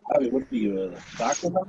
Rabbi, what are you, a doctor now?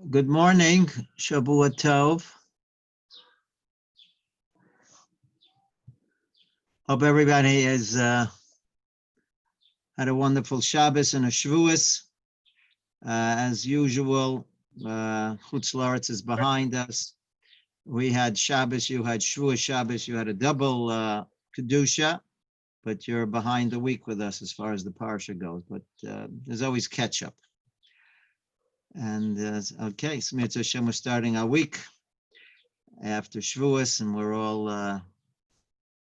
Good morning, Shavua Tov. Hope everybody has had a wonderful Shabbos and a Shavuos. As usual, Chutz La'aretz is behind us. We had Shabbos, you had Shavuos Shabbos, you had a double Kedusha, but you're behind the week with us as far as the Parsha goes. But there's always catch up. And okay, Smir Hashem, we're starting our week after Shavuos, and we're all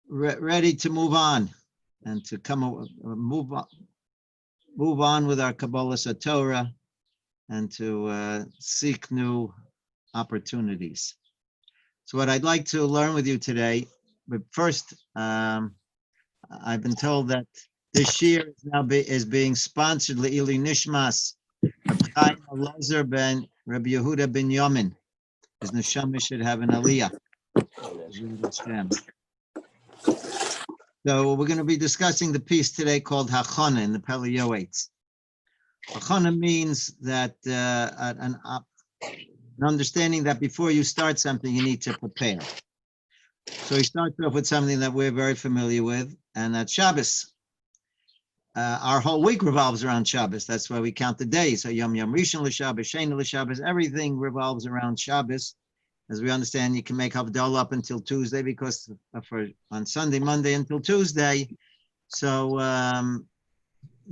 ready to move on and to move on with our Kabbalah Torah and to seek new opportunities. So what I'd like to learn with you today, but first, I've been told that this year is now being sponsored Le'ili Nishmas of Chaim Elazar ben Rabbi Yehuda ben Yamin. His neshama should have an aliyah. So we're going to be discussing the piece today called Hachana in the Peleh Yoetz. Hachana means that an understanding that before you start something, you need to prepare. So he starts off with something that we're very familiar with, and that's Shabbos. Our whole week revolves around Shabbos. That's why we count the days. So Yom Rishon l'Shabbos, Sheni l'Shabbos, everything revolves around Shabbos. As we understand, you can make Havdalah up until Tuesday because on Sunday, Monday until Tuesday. So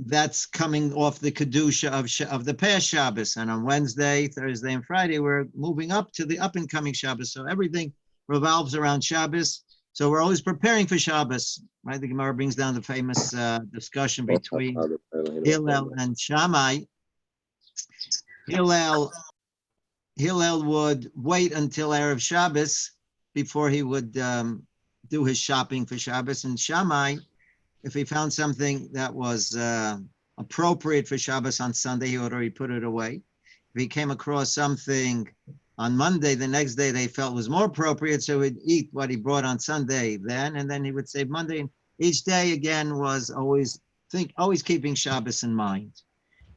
that's coming off the Kedusha of the past Shabbos. And on Wednesday, Thursday, and Friday, we're moving up to the up-and-coming Shabbos. So everything revolves around Shabbos. So we're always preparing for Shabbos, right? The Gemara brings down the famous discussion between Hillel and Shammai. Hillel would wait until Erev Shabbos before he would do his shopping for Shabbos. And Shammai, if he found something that was appropriate for Shabbos on Sunday, he would already put it away. If he came across something on Monday, the next day they felt was more appropriate, so he'd eat what he brought on Sunday then, and then he would save Monday. Each day again was always keeping Shabbos in mind.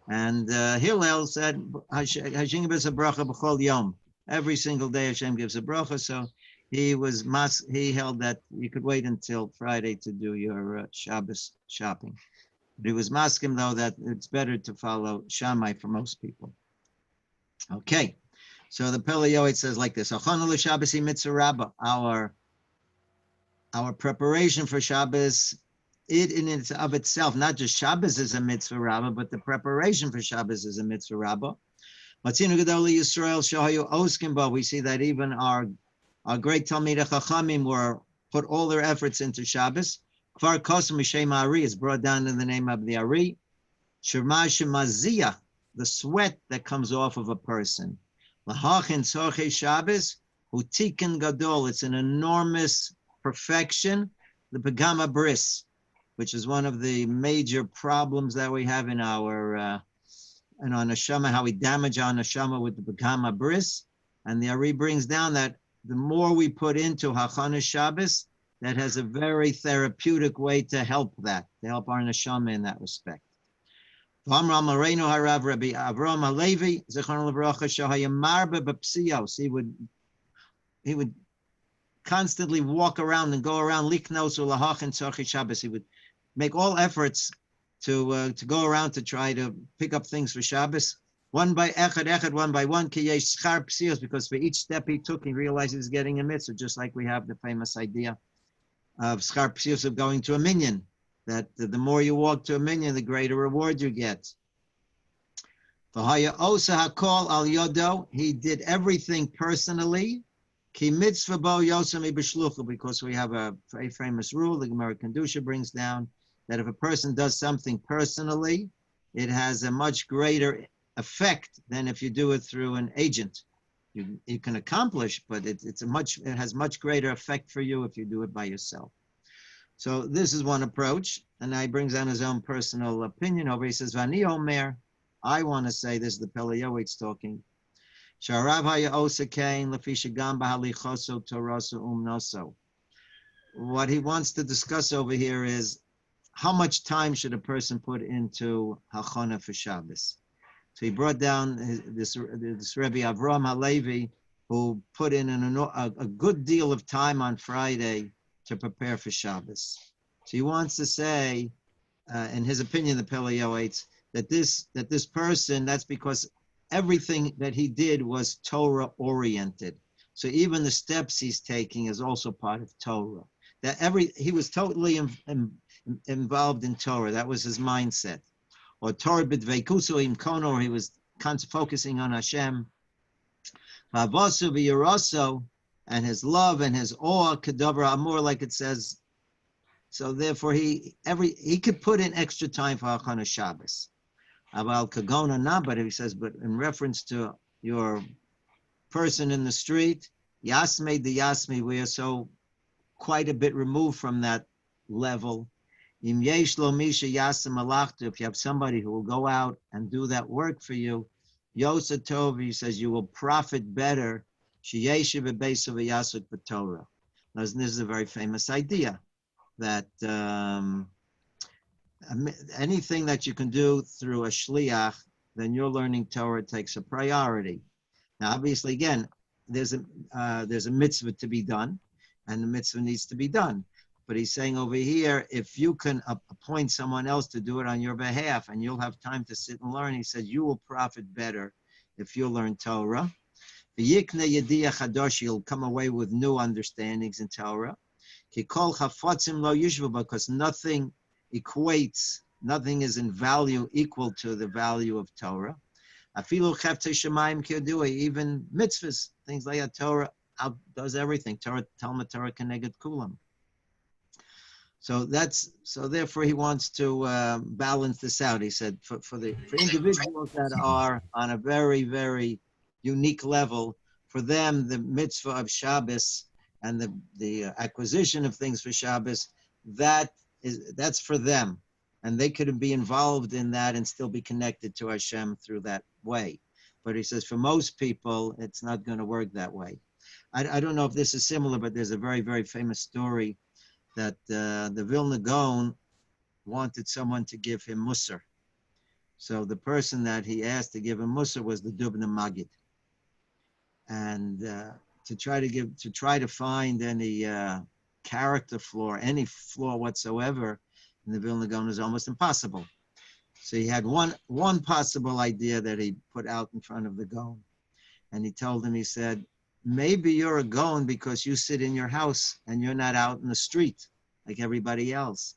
And Hillel said, Hashem gives a bracha b'chol yom. Every single day Hashem gives a bracha. So he held that you could wait until Friday to do your Shabbos shopping. But he was maskim though that it's better to follow Shammai for most people. Okay, so the Peleh Yoetz says like this: Achonu l'Shabbos mitzvah rabbah. Our preparation for Shabbos, it in and of itself, not just Shabbos is a mitzvah rabbah, but the preparation for Shabbos is a mitzvah rabbah. Matzinu Gedolei Yisrael Shahayu Oskim Bo. We see that even our great Talmidei Chachamim were put all their efforts into Shabbos. Kvar Kosem Mishem Ari is brought down in the name of the Ari. Shema Shemaziyah, the sweat that comes off of a person. Lahachin Tzorchei Shabbos Utikin Gadol. It's an enormous perfection. The Pegama Bris, which is one of the major problems that we have in our neshama, how we damage our neshama with the Pegama Bris. And the Ari brings down that the more we put into Hachana Shabbos, that has a very therapeutic way to help our neshama in that respect. V'amram Areinu Harav Rabbi Avram Halevi Zichron Levracha Shahaya Marba B'Psiyos. He would constantly walk around and go around Liknos Ulahach and Tzorchei Shabbos. He would make all efforts to go around to try to pick up things for Shabbos. One by echad, one by one, ki yesh schar psiyos, because for each step he took, he realized he was getting a mitzvah, just like we have the famous idea of schar psiyos, of going to a minyan, that the more you walk to a minyan, the greater reward you get. V'haya osa hakol al yodo, he did everything personally, ki mitzvah bo yosem b'shluchu, because we have a very famous rule, the Gemara Kedusha brings down, that if a person does something personally, it has a much greater effect than if you do it through an agent. You can accomplish, but it has much greater effect for you if you do it by yourself. So this is one approach, and he brings on his own personal opinion over. He says, "Vani Omer, I want to say," this is the Peleh Yoetz talking. Sharav haya osa kain lefi shegam b'halichoso toraso umnoso. What he wants to discuss over here is how much time should a person put into hachana for Shabbos. So he brought down this Rabbi Avram Halevi, who put in a good deal of time on Friday to prepare for Shabbos. So he wants to say, in his opinion, the Peleh Yoetz, that this person, that's because everything that he did was Torah oriented. So even the steps he's taking is also part of Torah. He was totally involved in Torah. That was his mindset. Or Torah b'dveikuso im kono, he was focusing on Hashem. V'avosu v'yiraso, and his love and his awe, kedavra amor, like it says. So therefore, he could put in extra time for Hachana Shabbos. Aval kagona na, but he says, but in reference to your person in the street, yasme de yasme, we are so quite a bit removed from that level. If you have somebody who will go out and do that work for you, Yosa Tov, he says, you will profit better. Now, this is a very famous idea, that anything that you can do through a shliach, then your learning Torah takes a priority. Now, obviously, again, there's a mitzvah to be done, and the mitzvah needs to be done. But he's saying over here, if you can appoint someone else to do it on your behalf and you'll have time to sit and learn, he said, you will profit better if you learn Torah. You'll come away with new understandings in Torah. Because nothing equates, nothing is in value equal to the value of Torah. Even mitzvahs, things like that, Torah outdoes everything. Torah, Talmud Torah Keneged Kulam. So therefore he wants to balance this out. He said for individuals that are on a very, very unique level, for them the mitzvah of Shabbos and the acquisition of things for Shabbos, that that's for them. And they could be involved in that and still be connected to Hashem through that way. But he says for most people, it's not going to work that way. I don't know if this is similar, but there's a very, very famous story that the Vilna Gaon wanted someone to give him Musar. So the person that he asked to give him Musar was the Dubna Magid. And to try to find any character flaw, any flaw whatsoever in the Vilna Gaon is almost impossible. So he had one possible idea that he put out in front of the Gaon. And he told him, he said, maybe you're a Gaon because you sit in your house and you're not out in the street like everybody else.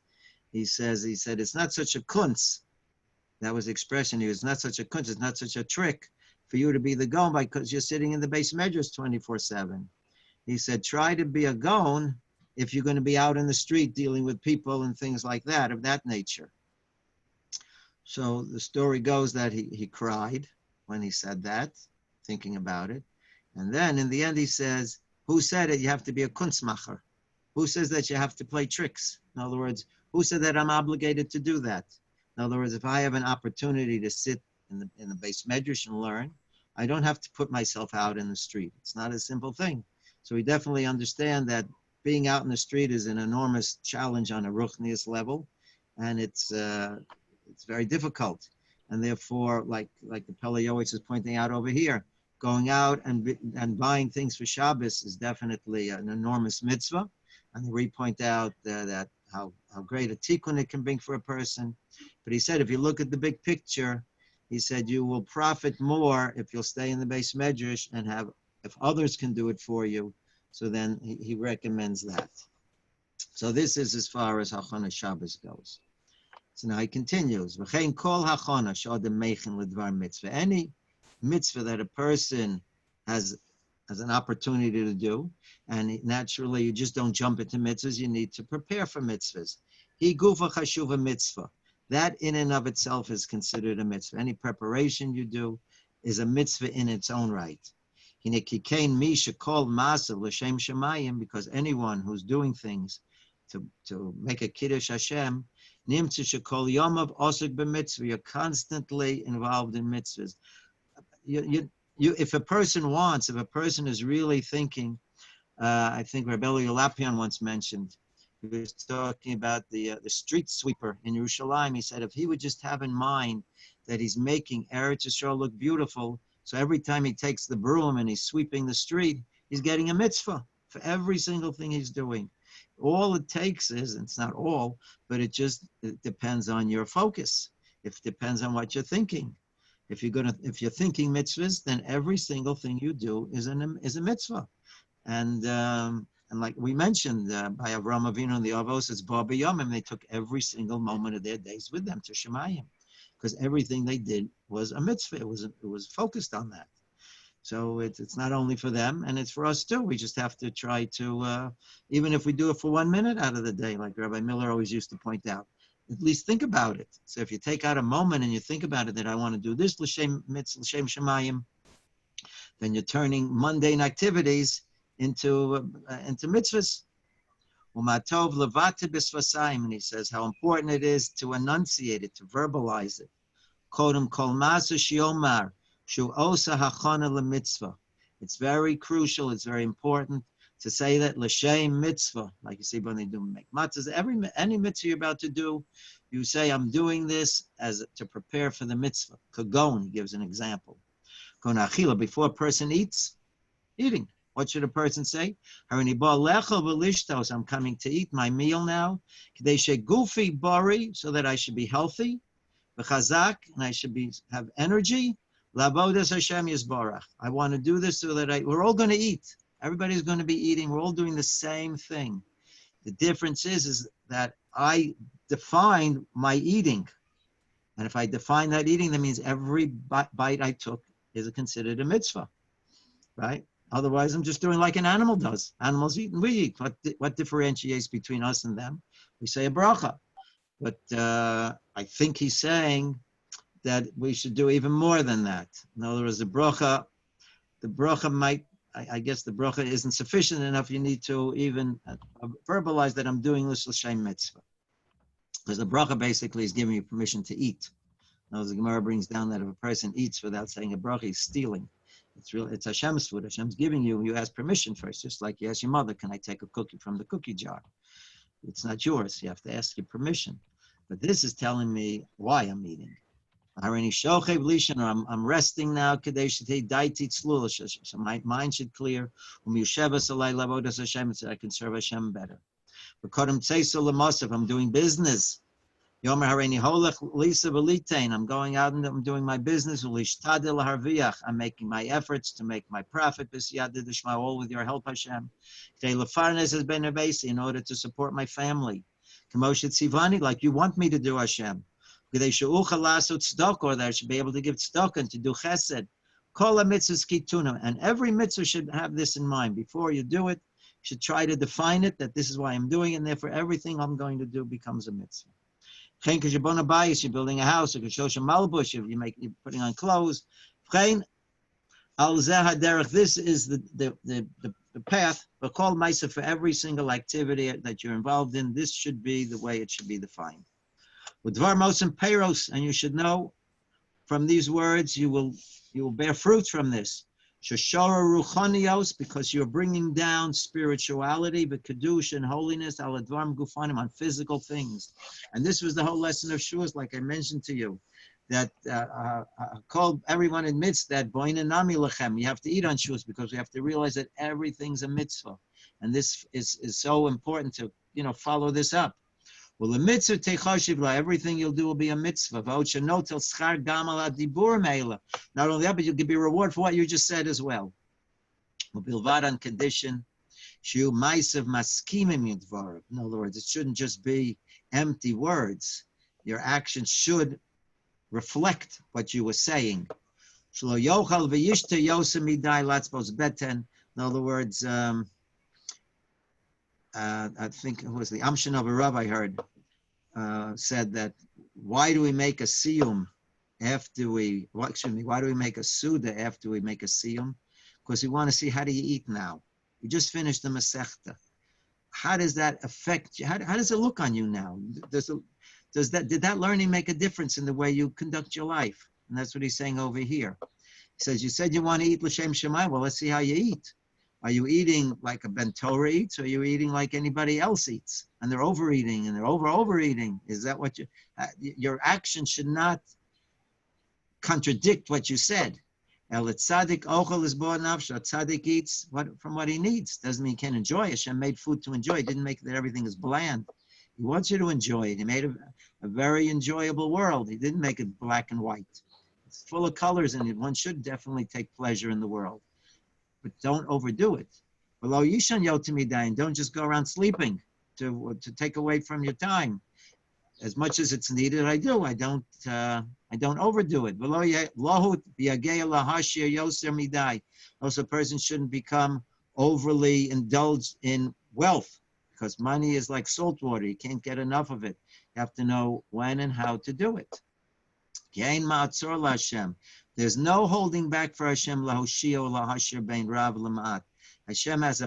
He said, it's not such a kunz. That was the expression. It's not such a kunz, it's not such a trick for you to be the Gaon because you're sitting in the base measures 24/7. He said, try to be a Gaon if you're going to be out in the street dealing with people and things like that, of that nature. So the story goes that he cried when he said that, thinking about it. And then in the end he says, who said it? You have to be a kunstmacher. Who says that you have to play tricks? In other words, who said that I'm obligated to do that? In other words, if I have an opportunity to sit in the base medrash and learn, I don't have to put myself out in the street. It's not a simple thing. So we definitely understand that being out in the street is an enormous challenge on a ruchnius level, and it's very difficult. And therefore, like the Peleh Yoetz is pointing out over here, going out and buying things for Shabbos is definitely an enormous mitzvah. And we point out that how great a tikkun it can bring for a person. But he said, if you look at the big picture, he said you will profit more if you'll stay in the base medrash and if others can do it for you. So then he recommends that. So this is as far as Hachana Shabbos goes. So now he continues. Any mitzvah that a person has an opportunity to do, and naturally you just don't jump into mitzvahs, you need to prepare for mitzvahs. He gufa chashuva mitzvah. That in and of itself is considered a mitzvah. Any preparation you do is a mitzvah in its own right. Because anyone who's doing things to make a kiddush Hashem, you're constantly involved in mitzvahs. If a person is really thinking, I think Rabbi Lapian once mentioned, he was talking about the street sweeper in Yerushalayim. He said if he would just have in mind that he's making Eretz Yisrael look beautiful, so every time he takes the broom and he's sweeping the street, he's getting a mitzvah for every single thing he's doing. All it takes is, and it's not all, but it depends on your focus. It depends on what you're thinking. If you're thinking mitzvahs, then every single thing you do is a mitzvah. And like we mentioned by Avraham Avinu and the Avos, it's Bar B'Yomim. They took every single moment of their days with them to Shemayim, because everything they did was a mitzvah. It was focused on that. So it's not only for them, and it's for us too. We just have to try to, even if we do it for 1 minute out of the day, like Rabbi Miller always used to point out, at least think about it. So if you take out a moment and you think about it, that I want to do this l'shem shemayim, then you're turning mundane activities into mitzvahs. Umatov levate b'svasayim, and he says how important it is to enunciate it, to verbalize it. Kodem kol masa shiomar shu osa hachana lemitzvah. It's very crucial. It's very important to say that l'shem mitzvah, like you see when they do make matzahs. Any mitzvah you're about to do, you say, I'm doing this to prepare for the mitzvah. Kagon, he gives an example. Before a person eating. What should a person say? I'm coming to eat my meal now. Gufi bari, so that I should be healthy. V'chazak, and I should have energy. Lavodas Hashem Yisbarach. I want to do this so that we're all going to eat. Everybody's going to be eating. We're all doing the same thing. The difference is that I defined my eating. And if I define that eating, that means every bite I took is considered a mitzvah, right? Otherwise, I'm just doing like an animal does. Animals eat and we eat. What differentiates between us and them? We say a bracha. But I think he's saying that we should do even more than that. In other words, the bracha might, I guess the bracha isn't sufficient enough. You need to even verbalize that I'm doing this l'shem mitzvah. Because the bracha basically is giving you permission to eat. Now, the Gemara brings down that if a person eats without saying a bracha, he's stealing. It's Hashem's food. Hashem's giving you. You ask permission first, just like you ask your mother, "Can I take a cookie from the cookie jar?" It's not yours. You have to ask your permission. But this is telling me why I'm eating. I'm resting now. So my mind should clear. So I can serve Hashem better. I'm doing business. I'm going out and I'm doing my business. I'm making my efforts to make my profit. All with your help, Hashem. In order to support my family. Like you want me to do, Hashem. Or that I should be able to give tzedakah and to do chesed. And every mitzvah should have this in mind. Before you do it, you should try to define it, that this is why I'm doing it, and therefore everything I'm going to do becomes a mitzvah. You're building a house, you're putting on clothes. This is the path, but call Maisa for every single activity that you're involved in. This should be the way it should be defined. With Dvarmos and Peiros, and you should know from these words, you will bear fruit from this. Shoshara Ruchanios, because you're bringing down spirituality, but Kedusha and holiness, al Dvarm Gufanim, on physical things. And this was the whole lesson of Shuas, like I mentioned to you, that called everyone admits that Boina Nami Lechem, you have to eat on Shuas, because we have to realize that everything's a mitzvah. And this is so important to follow this up. Well, the mitzvah techashivla, everything you'll do will be a mitzvah. Not only that, but you'll give a reward for what you just said as well. Bilvad on condition, shiu ma'asav maskimim yudvar. In other words, it shouldn't just be empty words. Your actions should reflect what you were saying. Shlo yochal v'yishta yosemidai latzbos beten. In other words, I think it was the Amshin of a Rabbi I heard said that why do we make a siyum after why do we make a suda after we make a siyum? Because we want to see, how do you eat now? You just finished the Masechta. How does that affect you? How does it look on you now? Did that learning make a difference in the way you conduct your life? And that's what he's saying over here. He says, you said you want to eat l'shem shemai. Well, let's see how you eat. Are you eating like a Ben Torah eats, or are you eating like anybody else eats? And they're overeating, and they're overeating. Is that what your action should not contradict what you said. El tzaddik ochel is bo nafsho. Tzaddik eats from what he needs. Doesn't mean he can't enjoy it. Hashem made food to enjoy. He didn't make that everything is bland. He wants you to enjoy it. He made a very enjoyable world. He didn't make it black and white. It's full of colors, and one should definitely take pleasure in the world. But don't overdo it. Below Yishan Yotimidain, don't just go around sleeping to take away from your time. As much as it's needed, I do. I don't overdo it. Also, a person shouldn't become overly indulged in wealth, because money is like salt water. You can't get enough of it. You have to know when and how to do it. There's no holding back for Hashem. Hashem has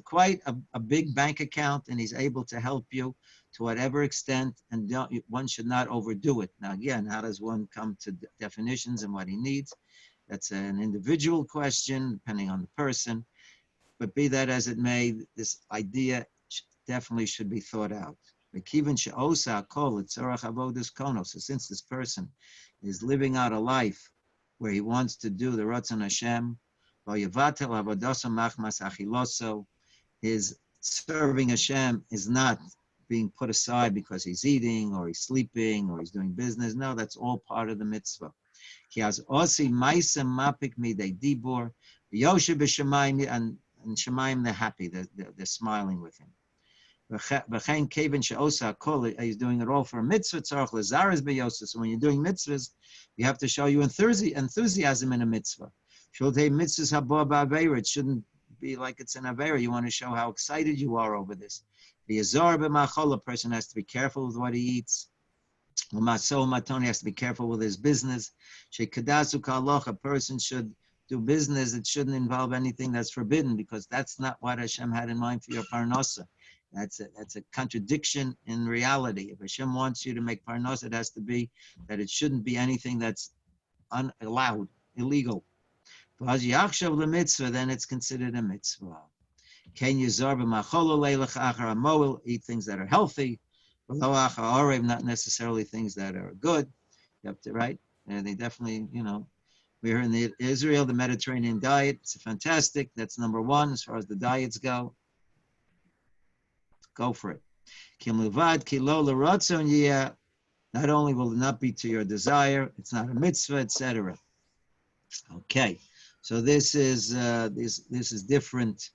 quite a big bank account, and he's able to help you to whatever extent, and one should not overdo it. Now again, how does one come to definitions and what he needs? That's an individual question, depending on the person. But be that as it may, this idea definitely should be thought out. So since this person is living out a life where he wants to do the Ratzon Hashem, his serving Hashem is not being put aside because he's eating or he's sleeping or he's doing business. No, that's all part of the mitzvah. And Shemayim, they're happy, they're smiling with him. He's doing it all for a mitzvah. So when you're doing mitzvahs, you have to show you enthusiasm in a mitzvah. It shouldn't be like it's an avera. You want to show how excited you are over this. A person has to be careful with what he eats. He has to be careful with his business. A person should do business. It shouldn't involve anything that's forbidden, because that's not what Hashem had in mind for your parnasa. That's a contradiction in reality. If Hashem wants you to make parnos, it has to be that it shouldn't be anything that's unallowed, illegal. The mitzvah, then it's considered a mitzvah. Ken yizar b'macholo leilach achar hamoel, eat things that are healthy, below achar orev, not necessarily things that are good. You have to, right? And they definitely, we're in Israel, the Mediterranean diet. It's fantastic. That's number one as far as the diets go. Go for it. Not only will it not be to your desire, it's not a mitzvah, etc. Okay, so this is different.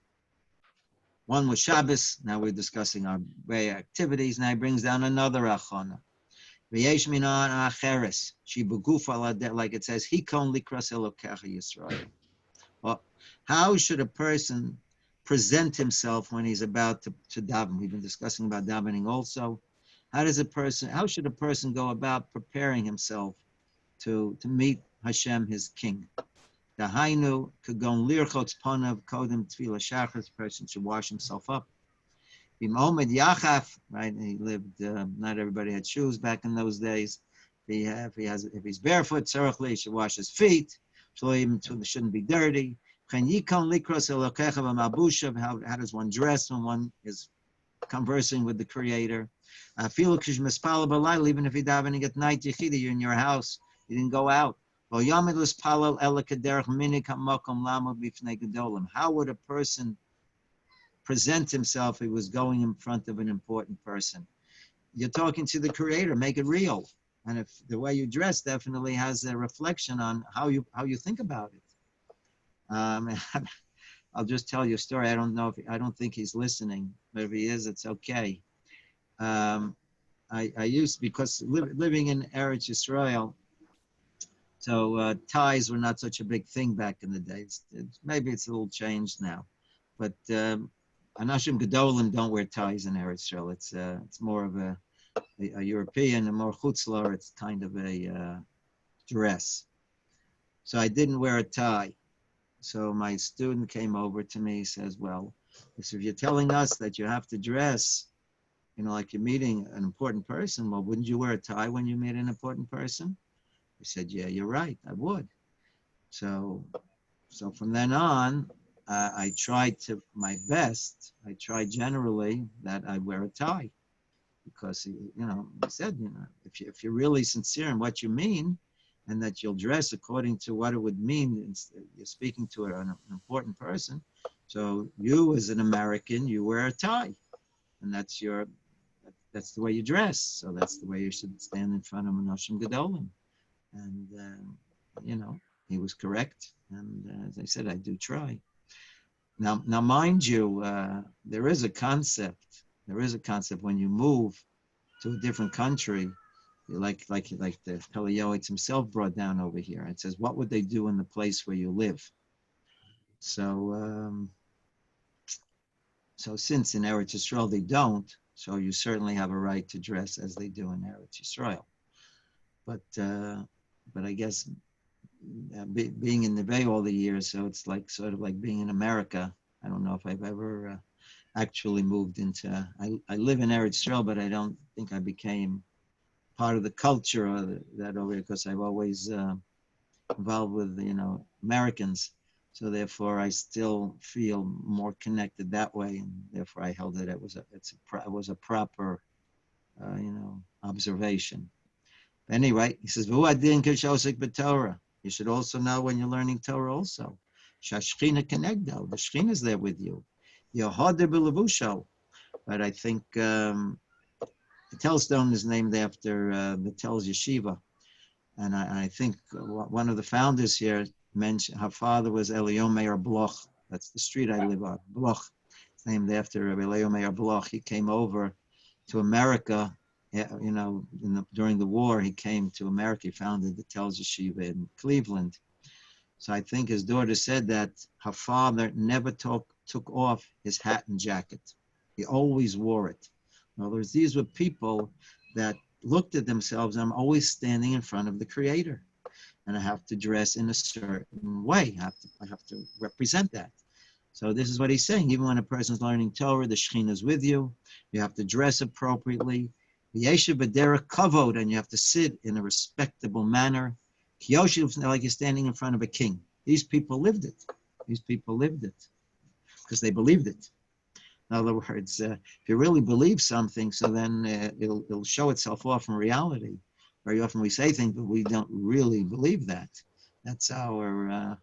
One was Shabbos. Now we're discussing our way activities. Now he brings down another achana. Like it says, Hikon likras elokecha Yisrael. Well, how should a person present himself when he's about to daven? We've been discussing about davening also. How should a person go about preparing himself to meet Hashem, his king? Dahainu kagon lirchotz panav kodem tefillah shachar. The person should wash himself up. B'momed yachaf, right? He lived. Not everybody had shoes back in those days. If he's barefoot, tzarich he should wash his feet. Shouldn't be dirty. How does one dress when one is conversing with the Creator? Even if you're davening at night, you're in your house. You didn't go out. How would a person present himself if he was going in front of an important person? You're talking to the Creator. Make it real. And if the way you dress definitely has a reflection on how you think about it. I'll just tell you a story. I don't think he's listening, but if he is, it's okay. I used, because living in Eretz Yisrael, so ties were not such a big thing back in the days. Maybe it's a little changed now, but Anashim Gedolim don't wear ties in Eretz Yisrael. It's more of a European, and more chutzlar. It's kind of a dress. So I didn't wear a tie. So my student came over to me, says, well, if you're telling us that you have to dress, like you're meeting an important person, well, wouldn't you wear a tie when you meet an important person? I said, yeah, you're right, I would. So from then on, I tried my best. I tried generally that I wear a tie. Because, he said, if you're really sincere in what you mean, and that you'll dress according to what it would mean, you're speaking to an important person. So you, as an American, you wear a tie, and that's the way you dress. So that's the way you should stand in front of Anoshim Gedolim. And he was correct. And as I said, I do try. Now, mind you, there is a concept. There is a concept when you move to a different country, like the Peleh Yoetz himself brought down over here. It says, what would they do in the place where you live? So since in Eretz Yisrael they don't, so you certainly have a right to dress as they do in Eretz Yisrael. But I guess being in Neve all the years, so it's sort of like being in America. I don't know if I've ever actually moved into. I live in Eretz Yisrael, but I don't think I became part of the culture of that over here, because I've always involved with Americans. So therefore, I still feel more connected that way, and therefore I held that it was a proper observation. But anyway, he says, you should also know when you're learning Torah also. Shashchina Kenegdo, the Shechina is there with you. But I think the Telstone is named after the Tel's Yeshiva. And I think one of the founders here mentioned her father was Elio Meir Bloch. That's the street I live on, Bloch. It's named after Elio Meir Bloch. He came over to America, during the war. He came to America. He founded the Tel's Yeshiva in Cleveland. So I think his daughter said that her father never took off his hat and jacket. He always wore it. In other words, these were people that looked at themselves, I'm always standing in front of the Creator, and I have to dress in a certain way. I have to represent that. So this is what he's saying. Even when a person's learning Torah, the Shekhinah is with you. You have to dress appropriately. Yeshiv b'derech kavod, and you have to sit in a respectable manner. Kiyoshiv, like you're standing in front of a king. These people lived it. These people lived it because they believed it. In other words, if you really believe something, so then it'll show itself off in reality. Very often we say things, but we don't really believe that. That's our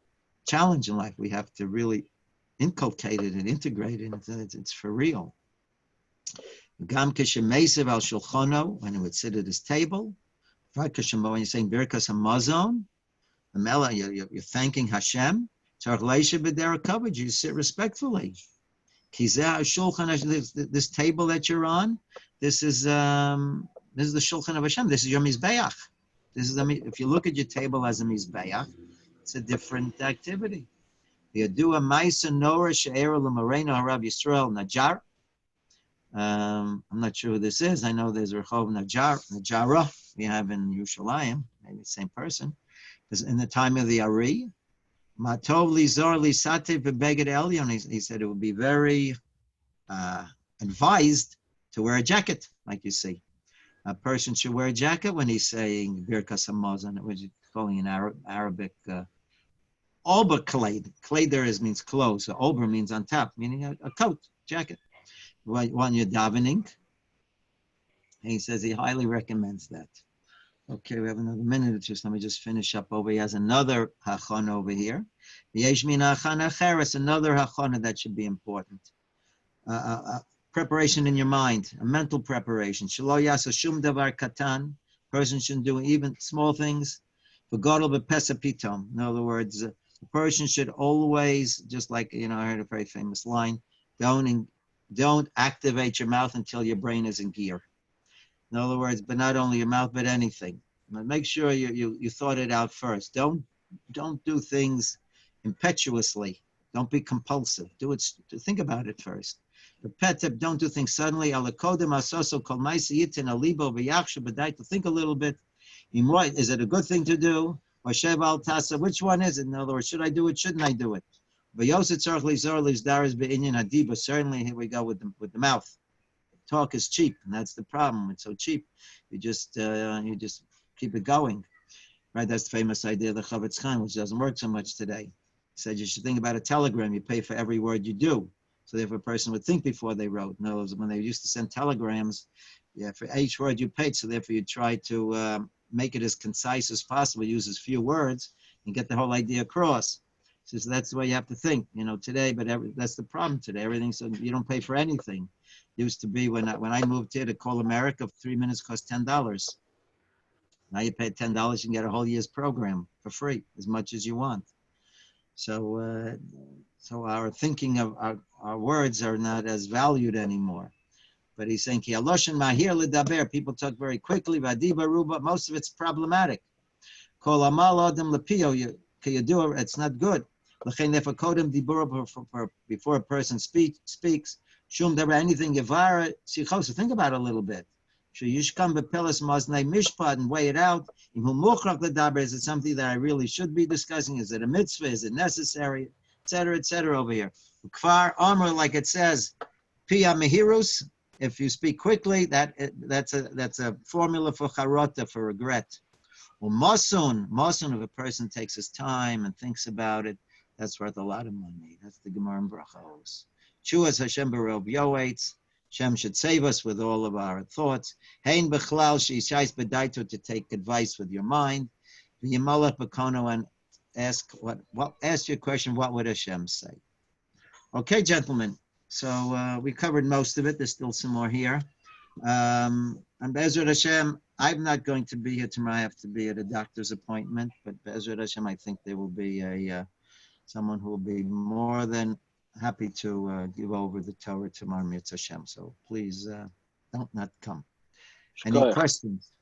challenge in life. We have to really inculcate it and integrate it. It's for real. Gam k'shemeisev al shulchano, when he would sit at his table. When you're saying Birkas HaMazon, you're thanking Hashem. You sit respectfully. This table that you're on, this is the Shulchan of Hashem. This is your Mizbeach. If you look at your table as a Mizbeach, it's a different activity. You do a Maisa Nora She'er L'Marena Harav Yisrael Najar. I'm not sure who this is. I know there's Rehov Najara we have in Yerushalayim, maybe the same person. Because in the time of the Ari, Matov Lizor Lisate Bebeged Elyon, he said it would be very advised to wear a jacket, like you see. A person should wear a jacket when he's saying Birkas HaMazon, which is calling in Arabic Ober Kleid. Kleid there means clothes. So Ober means on top, meaning a coat, jacket. When you're davening, and he says he highly recommends that. Okay, we have another minute or two, so let me just finish up over. He has another hachon over here. Another hachon that should be important. Preparation in your mind, a mental preparation. Shelo yasa shum davar katan. Person shouldn't do even small things. V'godol b'pesa pitom. In other words, a person should always, just like, I heard a very famous line, don't activate your mouth until your brain is in gear. In other words, but not only your mouth, but anything. But make sure you thought it out first. Don't do things impetuously. Don't be compulsive. Think about it first. The petep, don't do things suddenly. To think a little bit. Is it a good thing to do? Which one is it? In other words, should I do it? Shouldn't I do it? Certainly, here we go with the mouth. Talk is cheap, and that's the problem. It's so cheap. You just keep it going. Right? That's the famous idea of the Chavetz Chaim, which doesn't work so much today. He said you should think about a telegram. You pay for every word you do. So therefore, a person would think before they wrote. In other words, when they used to send telegrams, for each word you paid, so therefore you try to make it as concise as possible, use as few words, and get the whole idea across. So that's the way you have to think, today, but that's the problem today. Everything, so you don't pay for anything. It used to be when I moved here to call America, 3 minutes cost $10. Now you pay $10, you can get a whole year's program for free, as much as you want. So our thinking of our words are not as valued anymore. But he's saying, people talk very quickly, most of it's problematic. It's not good. Before a person speaks, anything so think about it a little bit. And weigh it out. Is it something that I really should be discussing? Is it a mitzvah? Is it necessary? Etc. over here. Kfar armor, like it says, pia mehirus. If you speak quickly, that's a formula for charota, for regret. Well, masun, if a person takes his time and thinks about it, that's worth a lot of money. That's the Gemara in Brachos. Chuas Hashem Barob Yoetz. Hashem should save us with all of our thoughts. Hein bechlal sheishais bedaito, to take advice with your mind. V'yimalach bekono, and ask your question. What would Hashem say? Okay, gentlemen. So we covered most of it. There's still some more here. And Be'ezrat Hashem, I'm not going to be here tomorrow. I have to be at a doctor's appointment. But Be'ezrat Hashem, I think there will be someone who will be more than happy to give over the Torah tomorrow, Mitzvah Hashem. So please don't not come. Any questions?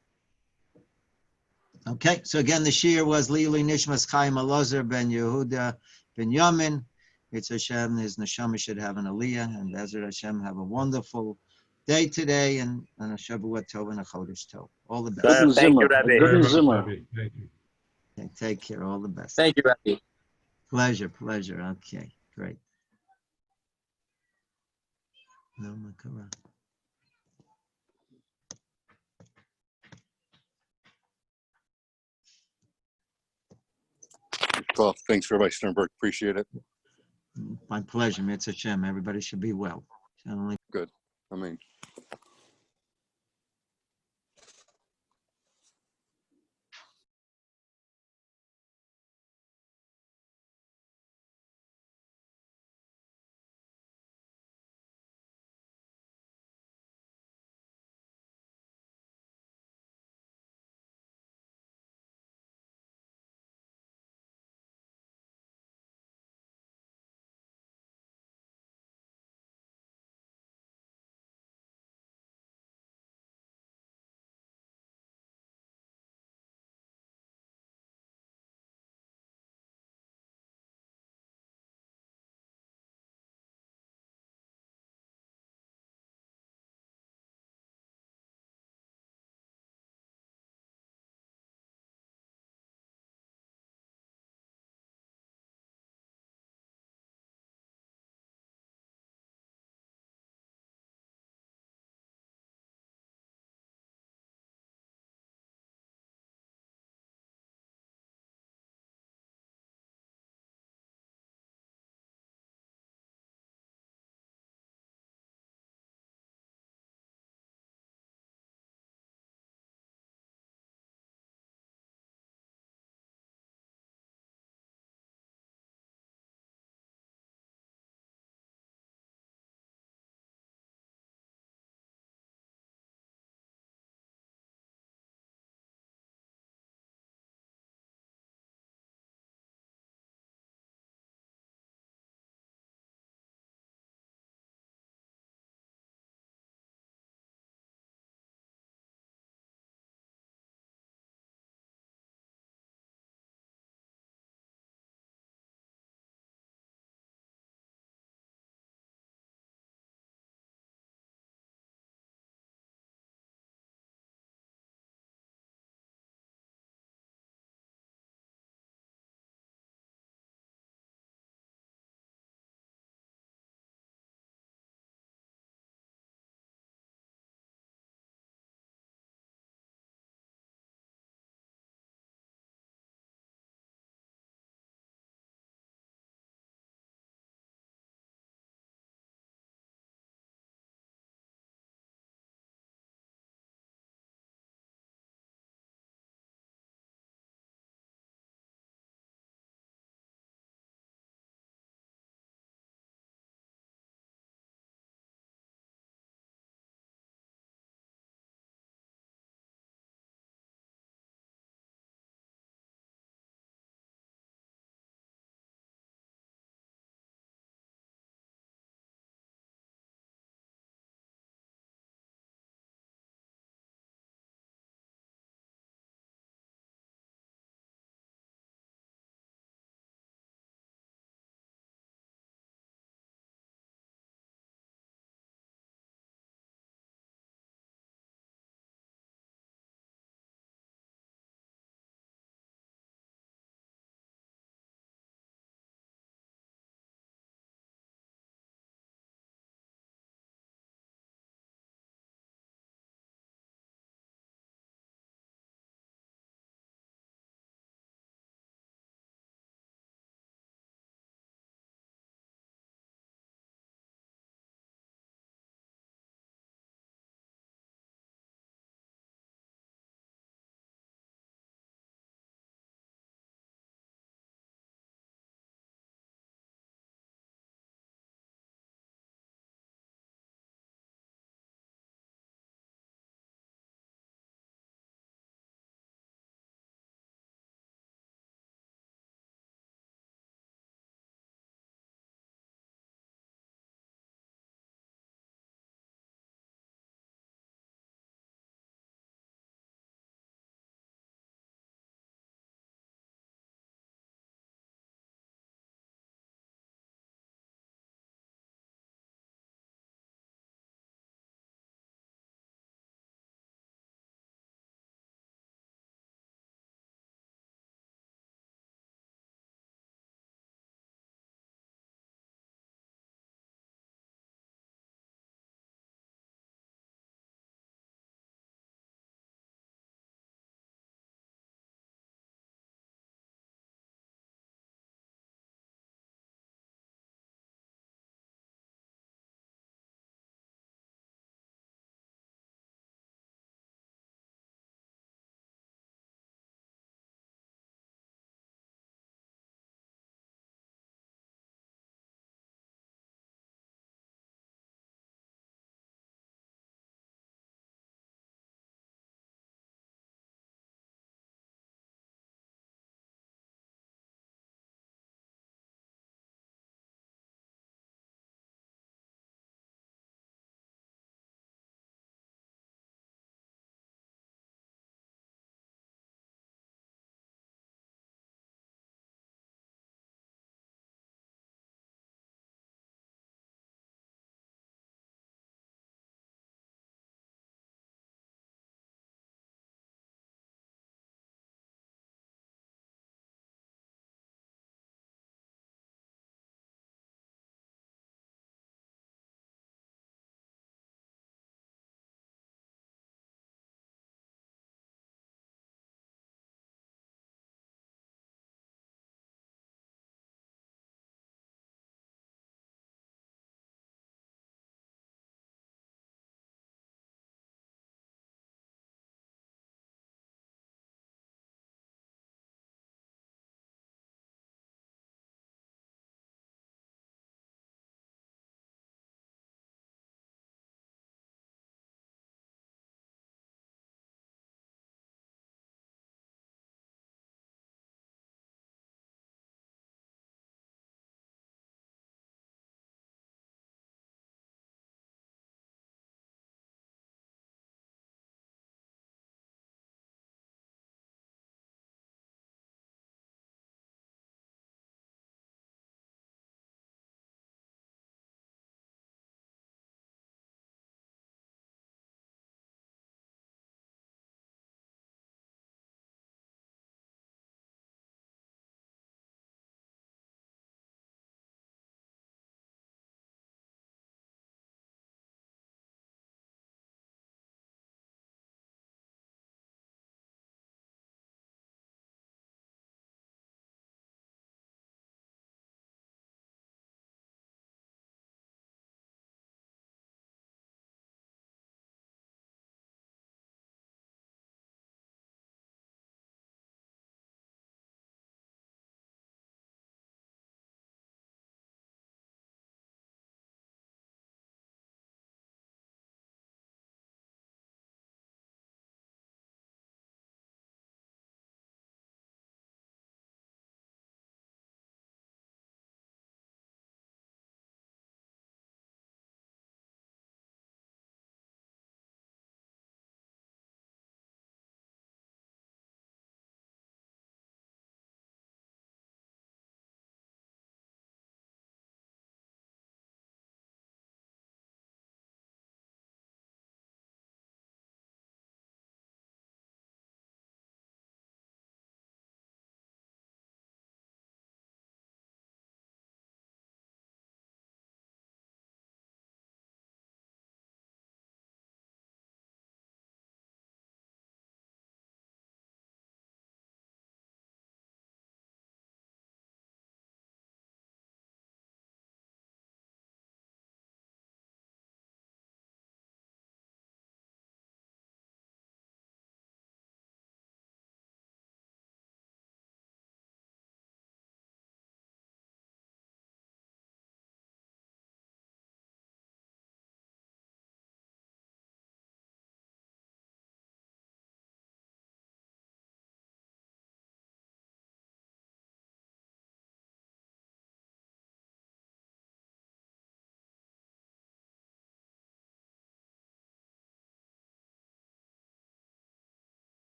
Okay, so again, the shir was Li'uli Nishmas Chaim Elazar ben Yehuda ben Yamin. Mitzvah Hashem, his neshama should have an aliyah, and Be'ezrat Hashem, have a wonderful day today, and a Shavua Tov and a Chodesh Tov. All the best. Thank you, Rabbi. Good Zimmer. Thank you. Okay, take care. All the best. Thank you, Rabbi. Pleasure. Okay, great. No, Makara. Well, thanks, Rabbi Sternberg. Appreciate it. My pleasure, Mitzvah Shem. Everybody should be well. Good.